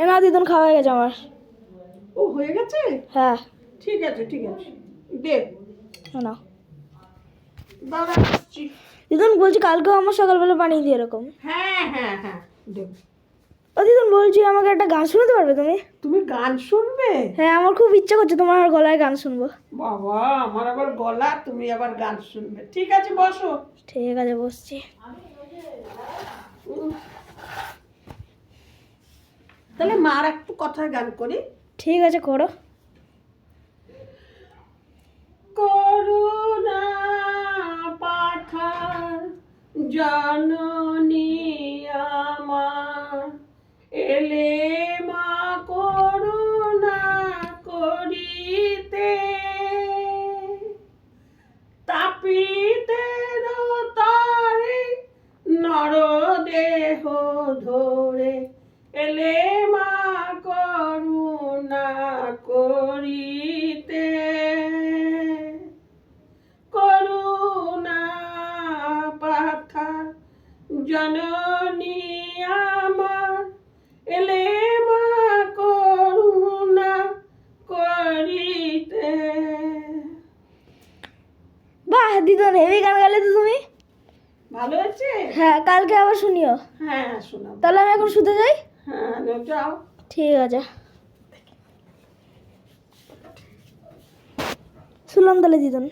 না দিদুন, খাওয়া হয়ে গেছে আমার। ও হয়ে গেছে? হ্যাঁ। ঠিক আছে ঠিক আছে, দে না দাঁড়া আসছি। দিদুন বলছি কালকেও আমার সকালবেলা বানিয়ে দিই এরকম। হ্যাঁ হ্যাঁ হ্যাঁ, দে। ও দিদুন বলছি আমাকে একটা গান শোনাতে পারবে তুমি? তুমি গান শুনবে? হ্যাঁ, আমার খুব ইচ্ছা করছে তোমার গলায় গান শুনবো। বাবা, আমার আবার গলা, তুমি আবার গান শুনবে? ঠিক আছে, বসো। ঠিক আছে, বসছি। তাহলে মার একটু কথায় গান করি। ঠিক আছে, করো। করুণা পাথার জননী আমার, এলে মা করুণা করিতে, তাপিতে তারে নরদেহ ধরে, এলে মা করুণা করিতে, করুণা পাথার জননী আমার, এলে মা করুণা করিতে। বাহ দিদুন, হেভি গান গাইলে তো তুমি। ভালো আছে? হ্যাঁ, কালকে আবার শুনিও। হ্যাঁ শোনাবো। তাহলে আমি এখন শুতে যাই। হ্যাঁ যাও। ঠিক আছে, শুনলাম তাহলে দিদুন।